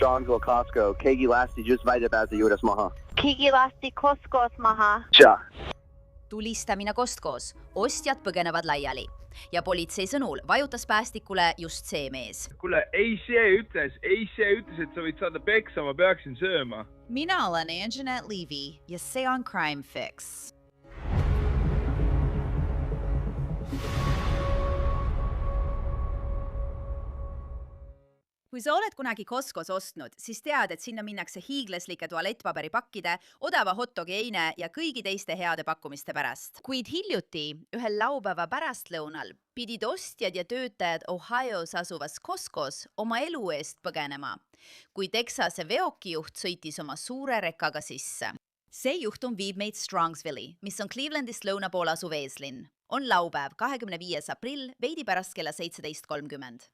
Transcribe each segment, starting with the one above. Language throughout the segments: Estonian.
Strongsville Costco. Keegi lasti just väidepääse juures maha. Keegi lasti Costco's maha. Tulistamine Costco's. Ostjad põgenevad laiali. Ja politsei sõnul vajutas päästikule just see mees. Kuule, ei see ütles, et sa võid saada peksa, ma peaksin sööma. Mina olen Anjanette Levy ja see on Crime Fix. Kui sa oled kunagi Costco's ostnud, siis tead, et sinna minnakse hiiglaslike tualettpaberipakkide, odava hotdogi eine ja kõigi teiste heade pakkumiste pärast. Kuid hiljuti, ühel laupäeva pärastlõunal, pidid ostjad ja töötajad Ohios asuvas Costco's oma elu eest põgenema, kui Texase veokijuht sõitis oma suure rekkaga sisse. See juhtum viib meid Strongsville'i, mis on Clevelandist lõuna pool asuv eeslinn. On laupäev, 25. aprill, veidi pärast kella 17:30.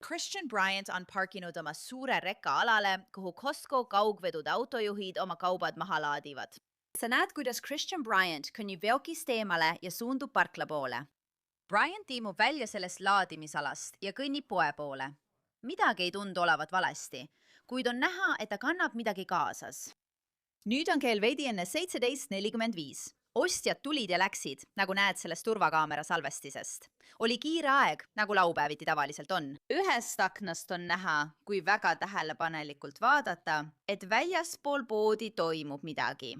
Christian Bryant on parkinud oma suure rekka alale, kuhu Costco kaugvedude autojuhid oma kaubad maha laadivad. Sa näed, kuidas Christian Bryant kõnnib veokist eemale ja suundub parkla poole. Bryant tiimub välja sellest laadimisalast ja kõnnib poe poole. Midagi ei tundu olevat valesti, kuid on näha, et ta kannab midagi kaasas. Nüüd on kell veidi enne 17:45. Ostjad tulid ja läksid, nagu näed sellest turvakaamera salvestisest. Oli kiire aeg, nagu laupäeviti tavaliselt on. Ühest aknast on näha, kui väga tähelepanelikult vaadata, et väljaspool poodi toimub midagi.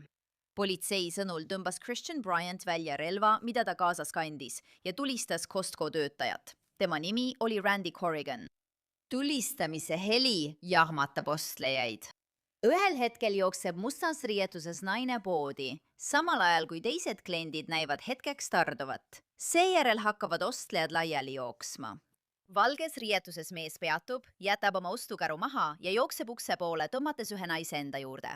Politsei sõnul tõmbas Christian Bryant välja relva, mida ta kaasas kandis, ja tulistas Costco töötajat. Tema nimi oli Randy Corrigan. Tulistamise heli jahmatab ostlejaid. Ühel hetkel jookseb mustas riietuses naine poodi, samal ajal kui teised kliendid näivad hetkeks tarduvat. Seejärel hakkavad ostlejad laiali jooksma. Valges riietuses mees peatub, jätab oma ostukäru maha ja jookseb ukse poole, tõmmates ühe naise enda juurde.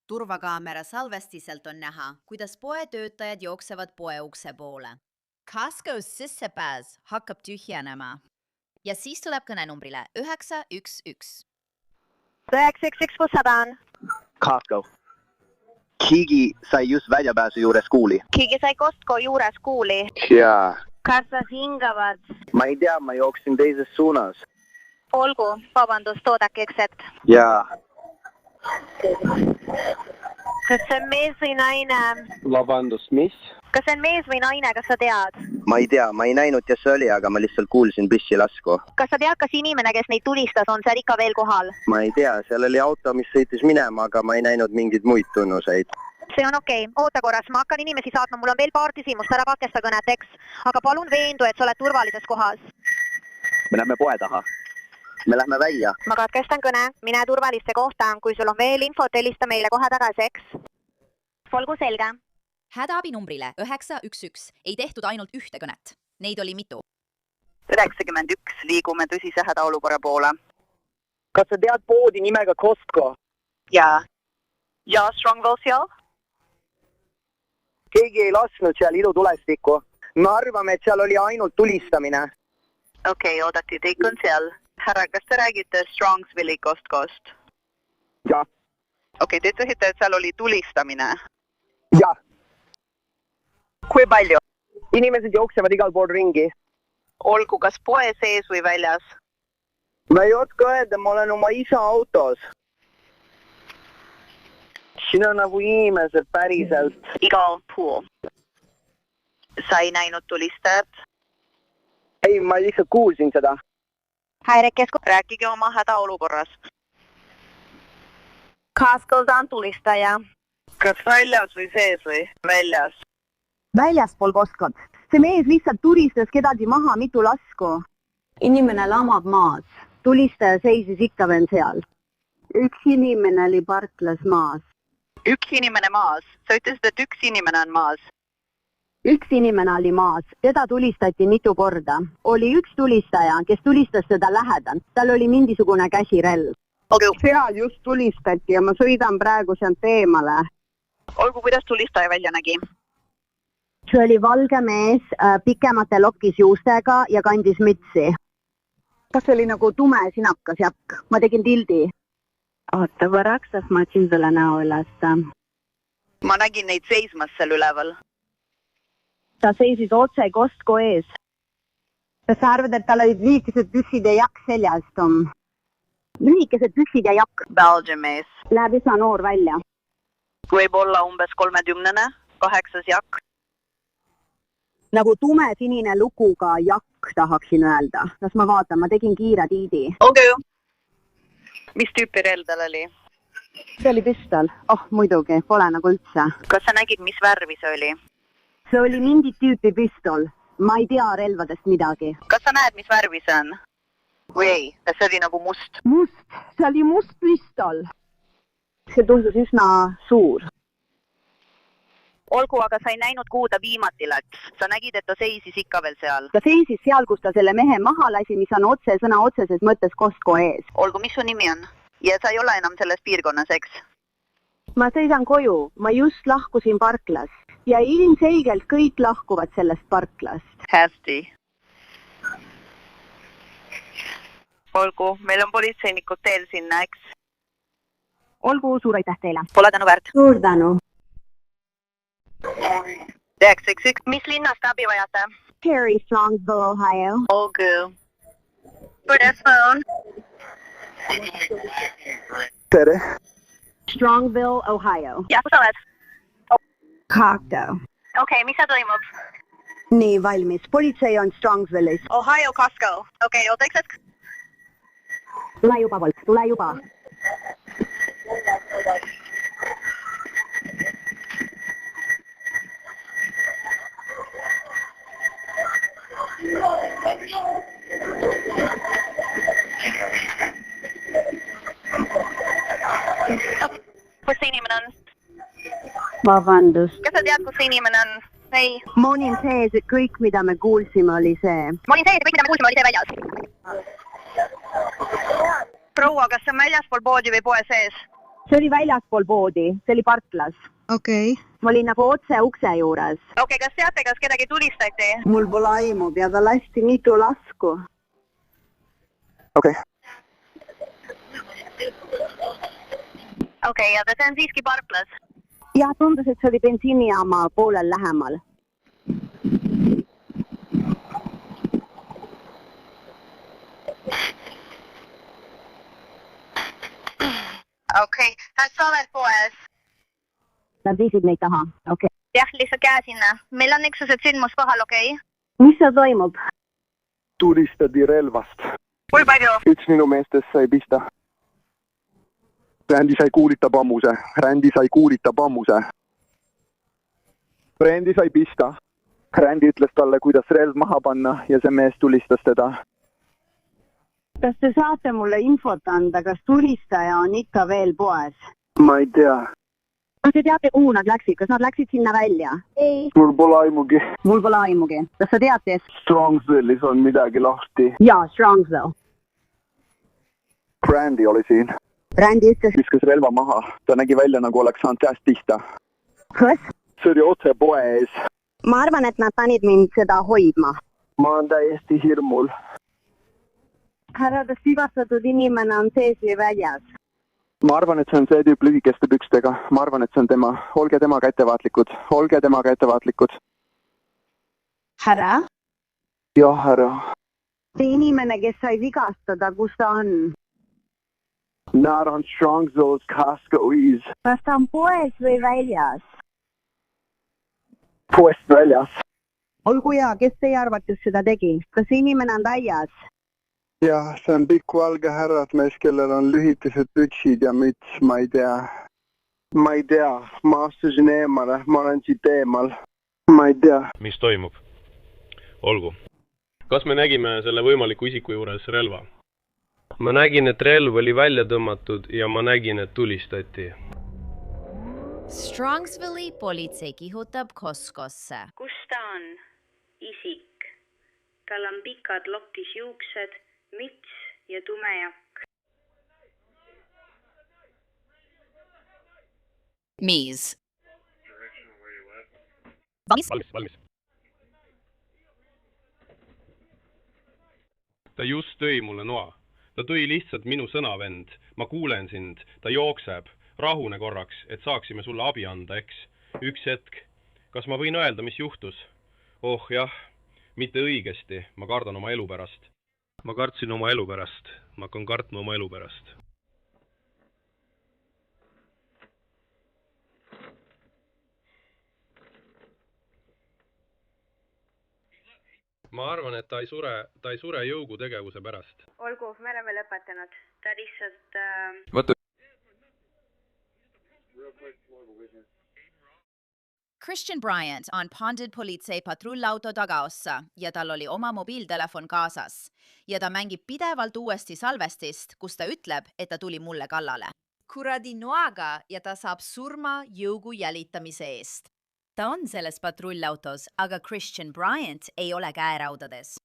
Turvakaamera salvestiselt on näha, kuidas poetöötajad jooksevad poe ukse poole. Costco's sissepääs hakkab tühjenema. Ja siis tuleb kõnenumbrile 911. 911, kus häda on? Costco. Keegi sai just väljapääsu juures kuuli. Keegi sai Costco juures kuuli. Jaa. Kas sa hingavad? Ma ei tea, ma jooksin teises suunas. Olgu, vabandust, oodake üks hetk. Jaa. Kas see on mees või naine? Vabandust, mis? Kas see on mees või naine, kas sa tead? Ma ei tea, ma ei näinud, kes see oli, aga ma lihtsalt kuulsin pissi lasku. Kas sa tead, kas inimene, kes neid tulistas, on seal ikka veel kohal? Ma ei tea, seal oli auto, mis sõitis minema, aga ma ei näinud mingeid muid tunnuseid. See on okei. Oota korras, ma hakkan inimesi saatma, mul on veel paar küsimust, ära katkesta kõnet, eks? Aga palun veendu, et sa oled turvalises kohas. Me lähme poe taha. Me lähme välja. Ma katkestan kõne, mine turvalisse kohta, kui sul on veel infot, helista meile kohe tagasi, eks? Olgu selge. Hädaabinumbrile 911 ei tehtud ainult ühte kõnet. Neid oli mitu. 91, liigume tõsise hädaolukorra poole. Kas sa tead poodi nimega Costco? Jaa. Jaa, Strongville seal? Keegi ei lasknud seal ilutulestikku. Me arvame, et seal oli ainult tulistamine. Okei, oodati, teik on seal. Härra, kas te räägite Strongsville'i Costco'st? Jah. Okei, te ütlesite, et seal oli tulistamine. Jah. Kui palju? Inimesed jooksevad igal pool ringi. Olgu, kas poe sees või väljas? Ma ei oska öelda, ma olen oma isa autos. Siin on nagu inimesed päriselt. Igal pool. Sa ei näinud tulistajat? Ei, ma lihtsalt kuulsin seda. Häirekeskus. Rääkige oma hädaolukorras. Costco's on tulistaja. Kas väljas või sees või? Väljas. Väljaspool Costco't. See mees lihtsalt tulistas kedagi maha mitu lasku. Inimene lamab maas. Tulistaja seisis ikka veel seal. Üks inimene oli parklas maas. Üks inimene maas. Sa ütlesid, et üks inimene on maas. Üks inimene oli maas. Teda tulistati mitu korda. Oli üks tulistaja, kes tulistas seda lähedalt. Tal oli mingisugune käsirelv. Okay. Seal just tulistati ja ma sõidan praegu sealt eemale. Olgu, kuidas tulistaja välja nägi? See oli valge mees, pikemate lokkis juustega ja kandis mütsi. Kas oli nagu tume sinakas jakk? Ma tegin tildi. Oota, varaksas ma otsin sulle näo ülest. Ma nägin neid seismas seal üleval. Ta seisis otse Costco ees. Kas sa arvad, et tal olid liikised püssid ja jakk seljas, Tom? lühikesed püksid ja jakk. Belgian mees. Läheb üsna noor välja. Võib olla umbes 30, 8 jakk. Nagu tumesinine lukuga jakk tahaksin öelda. Las ma vaatan, ma tegin kiire tiidi. Okay. Mis tüüpi relv tal oli? See oli püstol. Muidugi, pole nagu üldse. Kas sa nägid, mis värvi see oli? See oli mingit tüüpi püstol. Ma ei tea relvadest midagi. Kas sa näed, mis värvi see on? Või ei? Kas see oli nagu must? Must. See oli must püstol. See tundus üsna suur. Olgu, aga sa ei näinud, kuhu ta viimati läks. Sa nägid, et ta seisis ikka veel seal. Ta seisis seal, kus ta selle mehe maha lasi, mis on sõna otseses mõttes Costco ees. Olgu, mis su nimi on? Ja sa ei ole enam selles piirkonnas, eks? Ma sõidan koju. Ma just lahkusin parklas. Ja ilmselgelt kõik lahkuvad sellest parklast. Hästi. Olgu, meil on politseinikud teel sinna, eks? Olgu, suur aitäh teile. Pole tänu väärt. Suur tänu. 911. Mis linnast abi vajate? Perry, Strongsville, Ohio. Olgu. For the phone. Tere. Strongville, Ohio. Ja, kus sa oled? Cocteau. Okei, mis sa toimub? Nii, valmis. Politsei on Strongsville'is. Ohio, Costco. Okei, oota üks hetk. Tule juba, Volt. Tule juba. Kus see inimene on? Vabandust. Kas sa tead, kus see inimene on? Ei. Ma olin sees, et kõik, mida me kuulsime, oli see. Ma olin sees ja kõik, mida me kuulsime, oli see väljas. Proua, kas see on väljaspool poodi või poe sees? See oli väljaspool poodi. See oli parklas. Okei. Ma olin nagu otse ukse juures. Okei, kas teate, kas kedagi tulistati? Mul pole aimu, peab lasti mitu lasku. Okei. Okei, aga see on siiski parklas. Ja tundus, et see oli bensiinijaama poolel lähemal. Okei, kas sa oled poes? Nad viisid neid taha. Okei. Jah, lihtsalt käe sinna. Meil on üksused sündmus kohal, okei? Mis seal toimub? Tulistati relvast. Kui palju? Üks minu meestest sai pista. Rändi sai kuulita pammuse. Rändi sai pista. Rändi ütles talle, kuidas relv maha panna ja see mees tulistas teda. Kas te saate mulle infot anda, kas tulistaja on ikka veel poes? Ma ei tea. Kas te teate, kuhu nad läksid? Kas nad läksid sinna välja? Ei. Mul pole aimugi. Mul pole aimugi. Kas sa teate? Strongsville'is on midagi lahti. Jaa, Strongsville. Randy oli siin. Randy ütles... Viskas relva maha. Ta nägi välja, nagu oleks saanud käest pista. Kas? See oli otse poe ees. Ma arvan, et nad panid mind seda hoidma. Ma olen täiesti hirmul. Härra, kas vigastatud inimene on sees või väljas? Ma arvan, et see on see tüüp lühikeste pükstega. Ma arvan, et see on tema. Olge temaga ettevaatlikud. Härra? Jah, härra. See inimene, kes sai vigastada, kus ta on? Not on Strongsville's Costco's. Kas ta on poes või väljas? Poest väljas. Olgu hea, kes teie arvates seda tegi? Kas see inimene on väljas? Jah, see on pikk valge härrasmees, kellel on lühikesed püksid ja müts, ma ei tea. Ma astusin eemale, ma olen siit eemal. Ma ei tea. Mis toimub? Olgu. Kas me nägime selle võimaliku isiku juures relva? Ma nägin, et relv oli välja tõmmatud ja ma nägin, et tulistati. Strongsville'i politsei kihutab Costcosse. Kus ta on? Isik. Tal on pikad lokis juuksed, müts ja tumejakk. Miis. Valmis. Ta just tõi mulle noa. Ta tõi lihtsalt minu sõnavend. Ma kuulen sind. Ta jookseb. Rahune korraks, et saaksime sulle abi anda, eks? Üks hetk. Kas ma võin öelda, mis juhtus? Oh jah, mitte õigesti. Ma kardan oma elu pärast. ma kartsin oma elu pärast. Ma hakkan kartma oma elu pärast. Ma arvan, et ta ei sure jõugutegevuse pärast. Olgu, me oleme lõpetanud. Ta lihtsalt... Christian Bryant on pandud politsei patrullauto tagaossa ja tal oli oma mobiiltelefon kaasas. Ja ta mängib pidevalt uuesti salvestist, kus ta ütleb, et ta tuli mulle kallale. Kuradi noaga ja ta saab surma jõugu jälitamise eest. Ta on selles patrullautos, aga Christian Bryant ei ole käeraudades.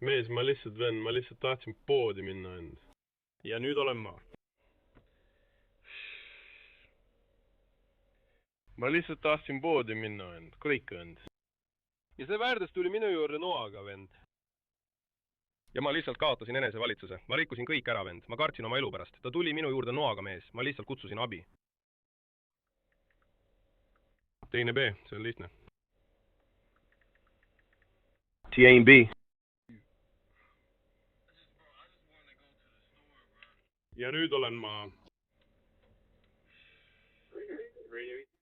Mees, ma lihtsalt tahtsin poodi minna end. Ja nüüd olen ma. Ma lihtsalt tahtsin poodi minna end, kõik end. Ja see väärdes tuli minu juurde noaga, vend. Ja ma lihtsalt kaotasin enesevalitsuse. Ma rikkusin kõik ära, vend. Ma kartsin oma elu pärast. Ta tuli minu juurde noaga, mees. Ma lihtsalt kutsusin abi. Teine B, see on lihtne. T-A-B. Ja nüüd olen ma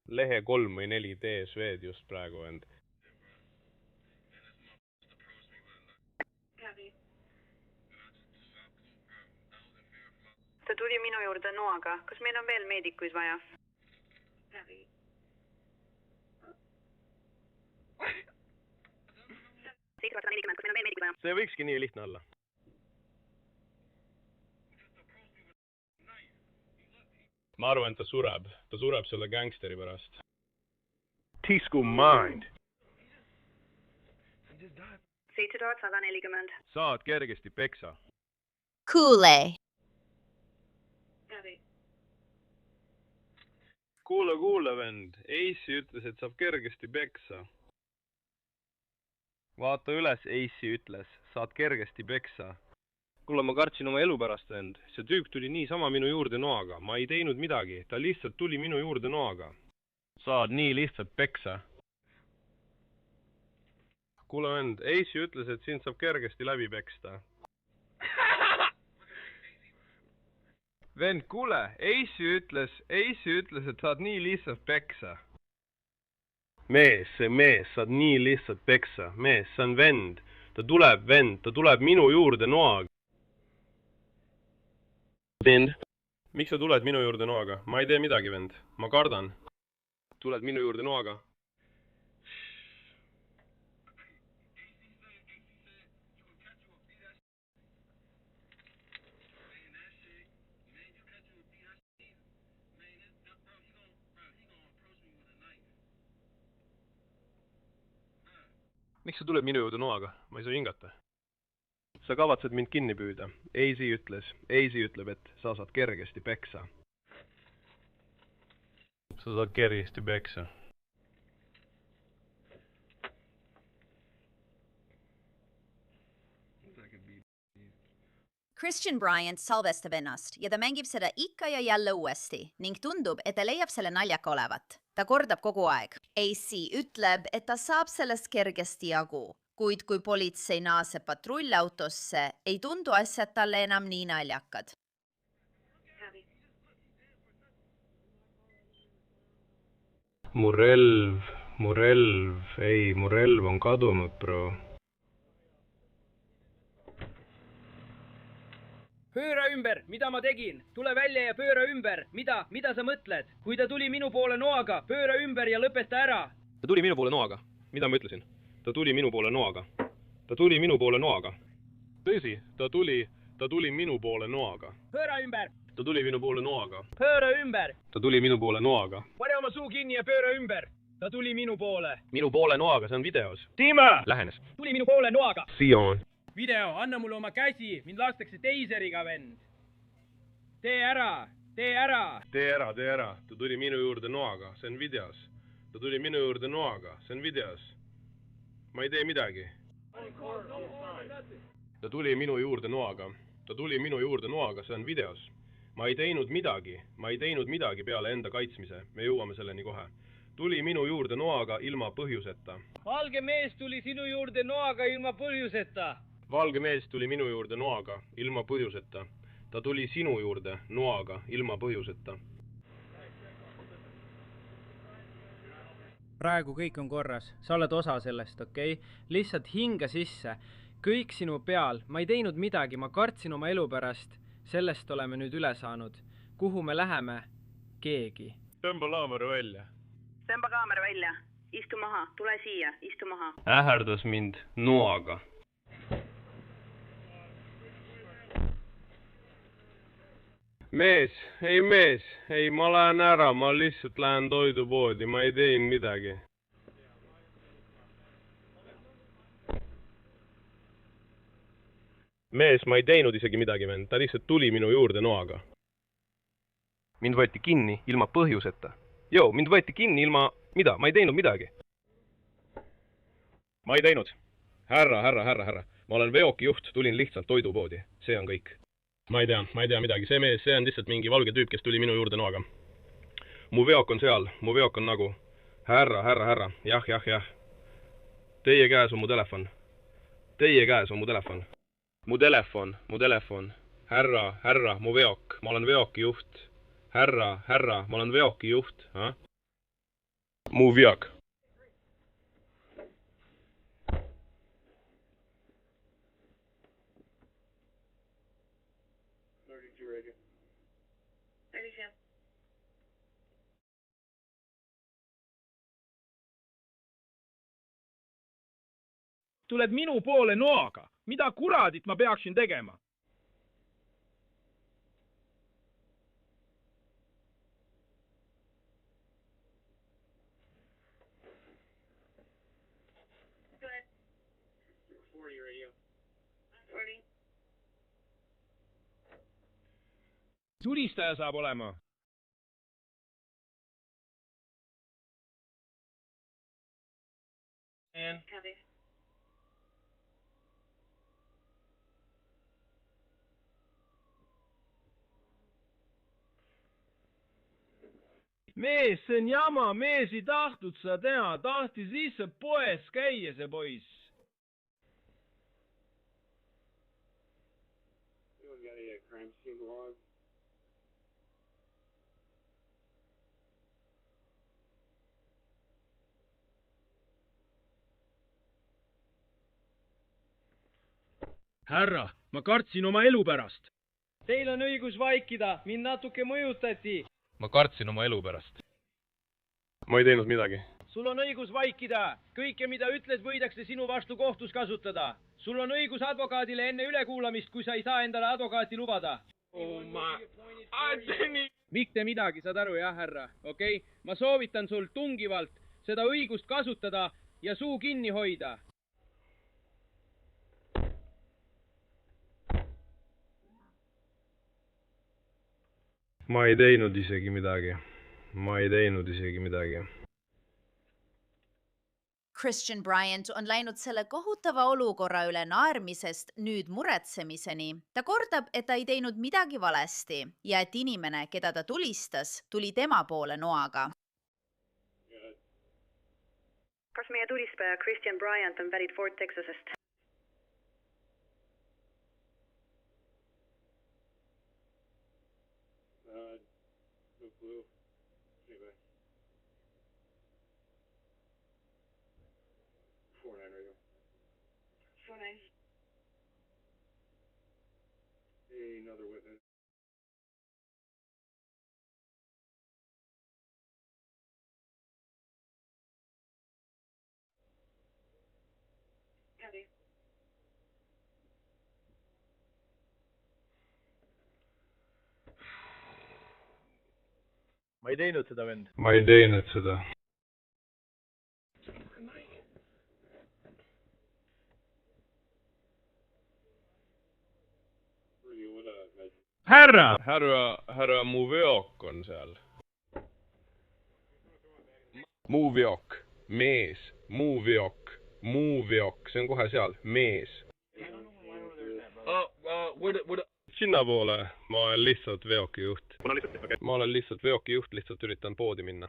lehe 3 või 4 DSV-d just praegu end. Ta tuli minu juurde noaga. Kas meil on veel meedikuid vaja? See võikski nii lihtne olla. Ma arvan, et ta sureb. Ta sureb selle gangsteri pärast. T-School Mind. 7140. Saad kergesti peksa. Kuule. Kuule, vend. Eisi ütles, et saab kergesti peksa. Vaata üles, Eisi ütles. Saad kergesti peksa. Kuule, ma kartsin oma elu pärast end. See tüüp tuli niisama minu juurde noaga. Ma ei teinud midagi. Ta lihtsalt tuli minu juurde noaga. Saad nii lihtsalt peksa. Kuule, vend. Eisi ütles, et sind saab kergesti läbi peksta. Vend, kuule. Eisi ütles, et saad nii lihtsalt peksa. Mees, saad nii lihtsalt peksa. Mees, see on vend. Ta tuleb minu juurde noaga. Vend, miks sa tuled minu juurde noaga? Ma ei tee midagi, vend. Ma kardan. Tuled minu juurde noaga. Miks sa tuled minu juurde noaga? Ma ei saa hingata. Sa kavatsed mind kinni püüda. Eisi ütleb, et sa saad kergesti peksa. Sa saad kergesti peksa. Christian Bryant salvestab ennast ja ta mängib seda ikka ja jälle uuesti ning tundub, et ta leiab selle naljaka olevat. Ta kordab kogu aeg. AC ütleb, et ta saab sellest kergesti jagu. Kuid kui politsei naaseb patrullautosse, ei tundu asjad talle enam nii naljakad. Mu relv on kadunud, bro. Pööra ümber, mida ma tegin? Tule välja ja pööra ümber. Mida sa mõtled? Kui ta tuli minu poole noaga, pööra ümber ja lõpeta ära. Ta tuli minu poole noaga. Mida ma ütlesin? Ta tuli minu poole noaga. Tõsi, ta tuli minu poole noaga. Pööra ümber. Ta tuli minu poole noaga. Pööra ümber. Ta tuli minu poole noaga. Pane oma suu kinni ja pööra ümber. Ta tuli minu poole. Minu poole noaga, see on videos. Dima! Lähenes. Tuli minu poole noaga. Sion. Video, anna mulle oma käsi. Mind lastakse teiseriga, vend. Tee ära. tee ära! Tee ära. Ta tuli minu juurde noaga, see on videos. Ta tuli minu juurde noaga, see on videos. Ma ei tee midagi. Ta tuli minu juurde noaga. See on videos. Ma ei teinud midagi peale enda kaitsmise. Me jõuame selleni kohe. Tuli minu juurde noaga ilma põhjuseta. Valge mees tuli sinu juurde noaga ilma põhjuseta. Valge mees tuli minu juurde noaga ilma põhjuseta. Ta tuli sinu juurde noaga ilma põhjuseta. Praegu kõik on korras, sa oled osa sellest, okei? Lihtsalt hinga sisse, kõik sinu peal, ma ei teinud midagi, ma kartsin oma elu pärast, sellest oleme nüüd üle saanud. Kuhu me läheme? Keegi. Tõmba kaamera välja. Istu maha, tule siia, istu maha. Ähärdas mind noaga. Mees, ei, ma lähen ära, ma lihtsalt lähen toidupoodi, ma ei teinud midagi. Mees, ma ei teinud isegi midagi, vend, ta lihtsalt tuli minu juurde noaga. Mind võeti kinni ilma põhjuseta. Mind võeti kinni ilma, mida, ma ei teinud midagi. Ma ei teinud. Härra, ma olen veokijuht, tulin lihtsalt toidupoodi, see on kõik. Ma ei tea midagi, see mees, see on lihtsalt mingi valge tüüp, kes tuli minu juurde noaga. Mu veok on seal, mu veok on nagu. Härra, jah. Teie käes on mu telefon. Mu telefon. Härra, mu veok, ma olen veokijuht. Härra, ma olen veokijuht. Mu veok. Tuled minu poole noaga. Mida kuradit ma peaksin tegema? Tulistaja saab olema. Mees, see on jama, mees ei tahtnud seda teha, tahtis lihtsalt poes käia see poiss. Härra, ma kartsin oma elu pärast. Teil on õigus vaikida, mind natuke mõjutati. Ma kartsin oma elu pärast. Ma ei teinud midagi. Sul on õigus vaikida. Kõike, mida ütled, võidakse sinu vastu kohtus kasutada. Sul on õigus advokaadile enne ülekuulamist, kui sa ei saa endale advokaati lubada. Mitte midagi, saad aru, jah, härra? Okei? Ma soovitan sul tungivalt seda õigust kasutada ja suu kinni hoida. Ma ei teinud isegi midagi. Christian Bryant on läinud selle kohutava olukorra üle naermisest nüüd muretsemiseni. Ta kordab, et ta ei teinud midagi valesti ja et inimene, keda ta tulistas, tuli tema poole noaga. Kas meie tulistaja Christian Bryant on pärit Fort Texasest? No clue. Anyway. 4-9 radio. 4-9. Another witness. Copy. Ma ei teinud seda, vend. Ma ei teinud seda. Härra mu veok on seal. Mu veok, mees, mu veok, see on kohe seal, mees. Sinnapoole, ma olen lihtsalt veokijuht. Ma olen lihtsalt veokijuht, lihtsalt üritan poodi minna.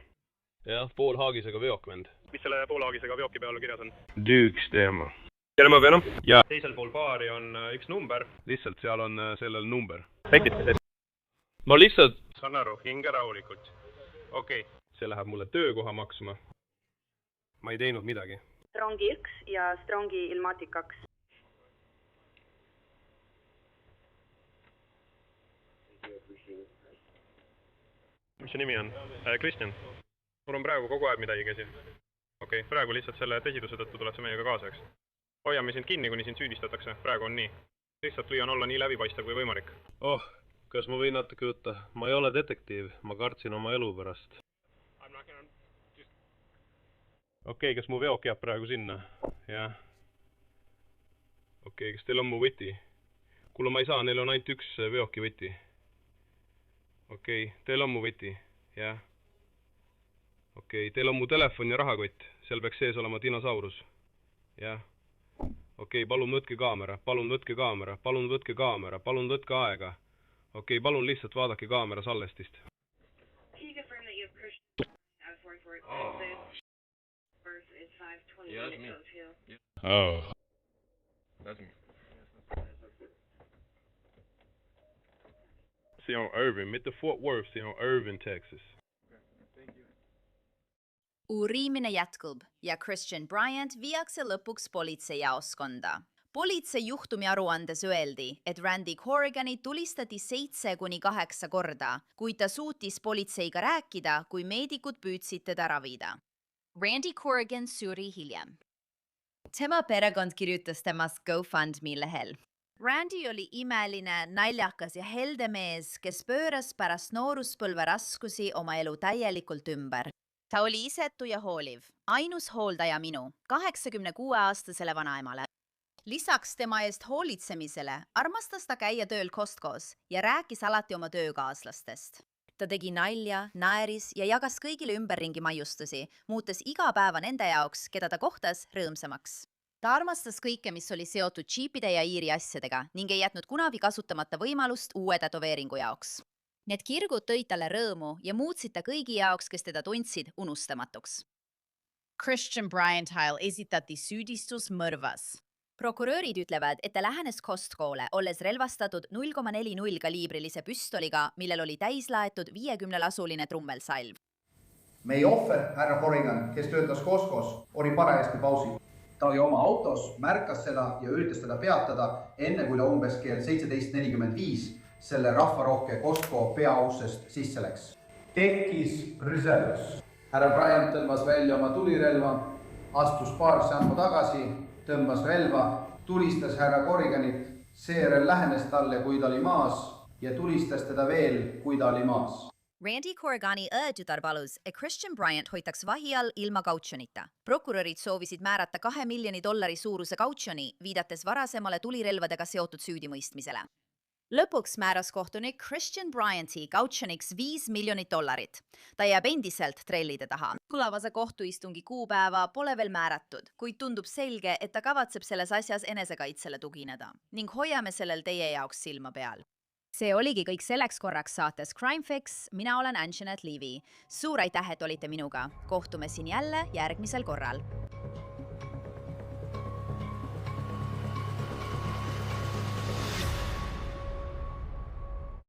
Jah, poolhaagisega veokvend. Mis selle poolhaagisega veoki peal kirjas on? Düüks teema. Kelle ma pean? Ja. Teisel pool baari on üks number. Lihtsalt seal on sellel number. Petite. Ma lihtsalt... Saan aru, hinge rahulikult. Okei. See läheb mulle töökoha maksma. Ma ei teinud midagi. Strongi 1 ja Strongi Ilmatic 2. Mis see nimi on? Kristjan. Mul on praegu kogu aeg midagi käsil. Okei, praegu lihtsalt selle tõsiduse tõttu tuled sa meiega kaasa, eks? Hoiame sind kinni, kuni sind süüdistatakse. Praegu on nii. Lihtsalt püüan olla nii läbipaistev kui võimalik. Kas ma võin natuke võtta? Ma ei ole detektiiv. Ma kartsin oma elu pärast. Okei, kas mu veok jääb praegu sinna? Jah. Okei, kas teil on mu võti? Kuule, ma ei saa, neil on ainult üks veoki võti. Okei, teil on mu võti? Jah. Okei, teil on mu telefon ja rahakott. Seal peaks sees olema dinosaurus. Jah. Okei, palun võtke kaamera, palun võtke kaamera, palun võtke kaamera, palun võtke aega. Okei, palun lihtsalt vaadake kaamera salvestist. Yeah, that's me. That's me. See on Irving, mitte Fort Worth, see on Irving, Texas. Uuriimine jätkub ja Christian Bryant viiakse lõpuks politseijaoskonda. Politsei juhtumi aruandes öeldi, et Randy Corrigani tulistati 7–8 korda, kuid ta suutis politseiga rääkida, kui meedikud püüdsid teda ravida. Randy Corrigan suri hiljem. Tema perekond kirjutas temast GoFundMe lehel. Randy oli imeline, naljakas ja helde mees, kes pööras pärast nooruspõlve raskusi oma elu täielikult ümber. Ta oli isetu ja hooliv, ainus hooldaja minu, 86-aastasele vanaemale. Lisaks tema eest hoolitsemisele armastas ta käia tööl Costcos ja rääkis alati oma töökaaslastest. Ta tegi nalja, naeris ja jagas kõigile ümberringi maiustusi, muutes iga päeva nende jaoks, keda ta kohtas, rõõmsamaks. Ta armastas kõike, mis oli seotud džiipide ja Iiri asjadega ning ei jätnud kunagi kasutamata võimalust uue tätoveeringu jaoks. Need kirgud tõid talle rõõmu ja muutsid ta kõigi jaoks, kes teda tundsid, unustamatuks. Christian Bryantile esitati süüdistus mõrvas. Prokuröörid ütlevad, et ta lähenes Costco'le, olles relvastatud 0,40 kaliibrilise püstoliga, millel oli täislaetud 50-lasuline trummelsalv. Meie ohver, härra Corrigan, kes töötas Costco's, oli parajasti pausil. Ta oli oma autos, märkas seda ja üritas teda peatada, enne kui ta umbes kell 17:45 selle rahvarohke Costco peaussest sisse läks. Tekkis rüselus. Härra Bryant tõmbas välja oma tulirelva, astus paar sammu tagasi, tõmbas relva, tulistas härra Corriganit, seejärel lähenes talle, kui ta oli maas ja tulistas teda veel, kui ta oli maas. Randy Corrigani õetütar palus, et Christian Bryant hoitaks vahi all ilma kautšonita. Prokurörid soovisid määrata $2 miljoni suuruse kautšoni, viidates varasemale tulirelvadega seotud süüdimõistmisele. Lõpuks määras kohtunik Christian Bryanti kautšoniks $5 miljonit. Ta jääb endiselt trellide taha. Tulevase kohtuistungi kuupäeva pole veel määratud, kuid tundub selge, et ta kavatseb selles asjas enesekaitsele tugineda ning hoiame sellel teie jaoks silma peal. See oligi kõik selleks korraks saates Crime Fix. Mina olen Anjanette Levy. Suur aitäh, et olite minuga. Kohtume siin jälle järgmisel korral.